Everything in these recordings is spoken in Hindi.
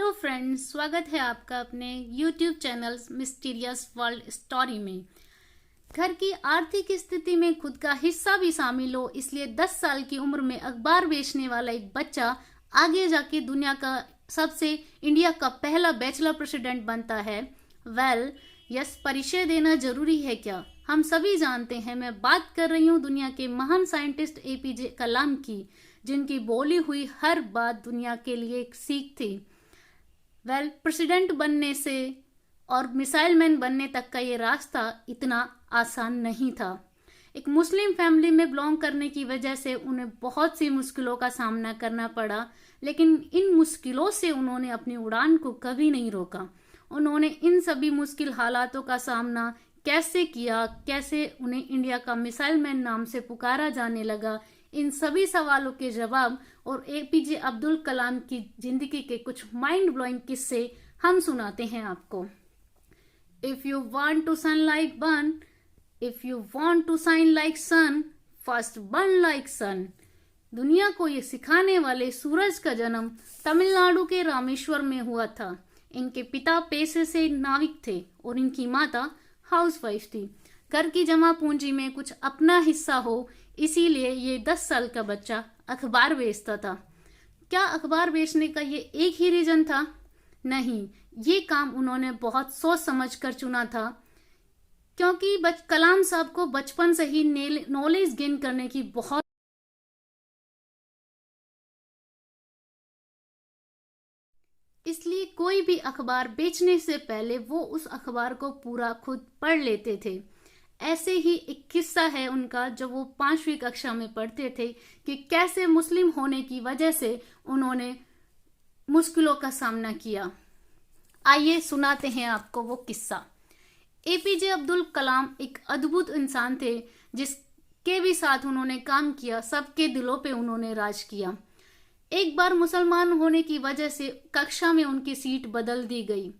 हेलो फ्रेंड्स, स्वागत है आपका अपने YouTube channel mysterious world story में। घर की आर्थिक स्थिति में खुद का हिस्सा भी शामिल हो, इसलिए 10 साल की उम्र में अखबार बेचने वाला एक बच्चा आगे जाके दुनिया का इंडिया का पहला बैचलर प्रेसिडेंट बनता है। यस, परिचय देना जरूरी है क्या? हम सभी जानते हैं। मैं बात कर रही हूँ दुनिया के महान साइंटिस्ट APJ कलाम की, जिनकी बोली हुई हर बात दुनिया के लिए एक सीख थी। प्रेसिडेंट बनने से और मिसाइल मैन बनने तक का ये रास्ता इतना आसान नहीं था। एक मुस्लिम फैमिली में बिलोंग करने की वजह से उन्हें बहुत सी मुश्किलों का सामना करना पड़ा, लेकिन इन मुश्किलों से उन्होंने अपनी उड़ान को कभी नहीं रोका। उन्होंने इन सभी मुश्किल हालातों का सामना कैसे किया, कैसे उन्हें इंडिया का मिसाइल मैन नाम से पुकारा जाने लगा, इन सभी सवालों के जवाब और APJ अब्दुल कलाम की जिंदगी के कुछ माइंड ब्लोइंग किस्से हम सुनाते हैं आपको। If you want to sun like burn, if you want to shine like sun, first burn like sun. दुनिया को ये सिखाने वाले सूरज का जन्म तमिलनाडु के रामेश्वर में हुआ था। इनके पिता पेशे से नाविक थे और इनकी माता हाउसवाइफ थी। घर की जमा पूंजी में कुछ अपना हिस्सा हो, इसीलिए ये 10 साल का बच्चा अखबार बेचता था। क्या अखबार बेचने का ये एक ही रीजन था? नहीं, ये काम उन्होंने बहुत सोच समझ कर चुना था, क्योंकि कलाम साहब को बचपन से ही नॉलेज गेन करने की बहुत, इसलिए कोई भी अखबार बेचने से पहले वो उस अखबार को पूरा खुद पढ़ लेते थे। ऐसे ही एक किस्सा है उनका, जब वो 5वीं कक्षा में पढ़ते थे, कि कैसे मुस्लिम होने की वजह से उन्होंने मुश्किलों का सामना किया। आइए सुनाते हैं आपको वो किस्सा। APJ अब्दुल कलाम एक अद्भुत इंसान थे, जिसके भी साथ उन्होंने काम किया, सबके दिलों पे उन्होंने राज किया। एक बार मुसलमान होने की वजह से कक्षा में उनकी सीट बदल दी गई।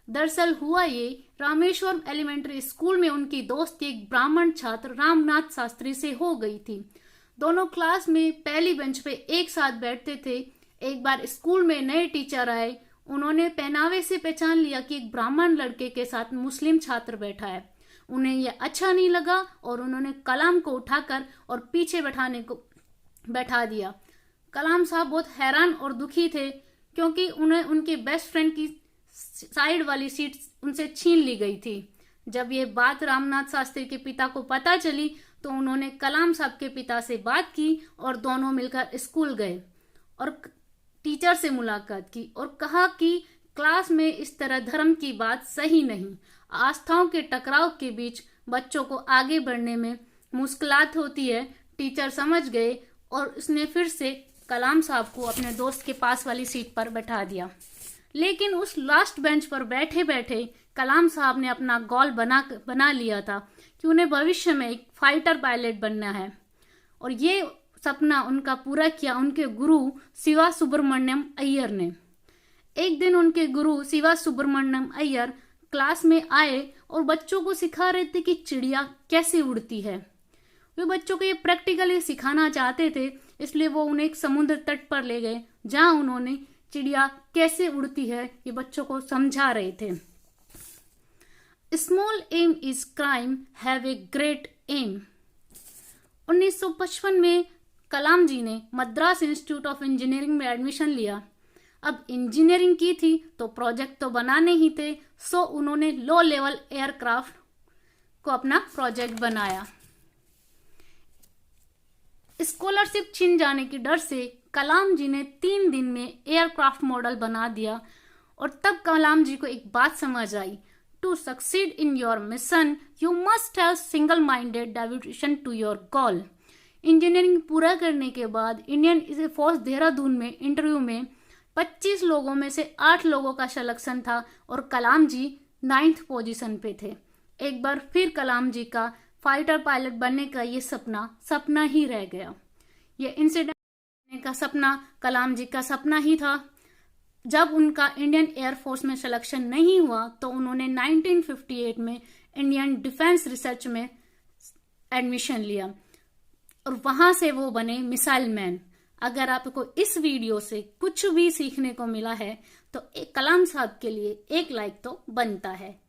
दरअसल हुआ ये, रामेश्वर एलिमेंट्री स्कूल में उनकी दोस्ती एक ब्राह्मण छात्र रामनाथ शास्त्री से हो गई थी। दोनों क्लास में पहली बेंच पे एक साथ बैठते थे। एक बार स्कूल में नए टीचर आए, उन्होंने पहनावे से पहचान लिया कि एक ब्राह्मण लड़के के साथ मुस्लिम छात्र बैठा है। उन्हें यह अच्छा नहीं लगा और उन्होंने कलाम को उठाकर और पीछे बैठा दिया। कलाम साहब बहुत हैरान और दुखी थे, क्योंकि उन्हें उनके बेस्ट फ्रेंड की साइड वाली सीट उनसे छीन ली गई थी। जब ये बात रामनाथ शास्त्री के पिता को पता चली, तो उन्होंने कलाम साहब के पिता से बात की और दोनों मिलकर स्कूल गए और टीचर से मुलाकात की और कहा कि क्लास में इस तरह धर्म की बात सही नहीं। आस्थाओं के टकराव के बीच बच्चों को आगे बढ़ने में मुश्किलात होती है। टीचर समझ गए और उसने फिर से कलाम साहब को अपने दोस्त के पास वाली सीट पर बैठा दिया। लेकिन उस लास्ट बेंच पर बैठे बैठे कलाम साहब ने अपना गोल बना लिया था कि उन्हें भविष्य में एक फाइटर पायलट बनना है, और ये सपना उनका पूरा किया उनके गुरु शिवा सुब्रमण्यम अय्यर ने। एक दिन उनके गुरु शिवा सुब्रमण्यम अय्यर क्लास में आए और बच्चों को सिखा रहे थे कि चिड़िया कैसे उड़ती है। वे बच्चों को ये प्रैक्टिकली सिखाना चाहते थे, इसलिए वो उन्हें एक समुद्र तट पर ले गए, जहां उन्होंने चिड़िया कैसे उड़ती है ये बच्चों को समझा रहे थे। Small aim is crime, have a great aim. 1955 में कलाम जी ने मद्रास इंस्टीट्यूट ऑफ इंजीनियरिंग में एडमिशन लिया। अब इंजीनियरिंग की थी तो प्रोजेक्ट तो बनाने ही थे, सो उन्होंने लो लेवल एयरक्राफ्ट को अपना प्रोजेक्ट बनाया। स्कॉलरशिप छीन जाने के डर से कलाम जी ने 3 दिन में एयरक्राफ्ट मॉडल बना दिया, और तब कलाम जी को एक बात समझ आई। To succeed in your mission you must have single minded devotion to your goal. Engineering पूरा करने के बाद इंडियन फोर्स देहरादून में इंटरव्यू में 25 लोगों में से 8 लोगों का सिलेक्शन था और कलाम जी 9th पोजीशन पे थे। एक बार फिर कलाम जी का फाइटर पायलट बनने का ये सपना ही रह गया। ये इंसिडेंट का सपना कलाम जी का सपना ही था। जब उनका इंडियन एयरफोर्स में सिलेक्शन नहीं हुआ, तो उन्होंने 1958 में इंडियन डिफेंस रिसर्च में एडमिशन लिया और वहां से वो बने मिसाइल मैन। अगर आपको इस वीडियो से कुछ भी सीखने को मिला है तो कलाम साहब के लिए एक लाइक तो बनता है।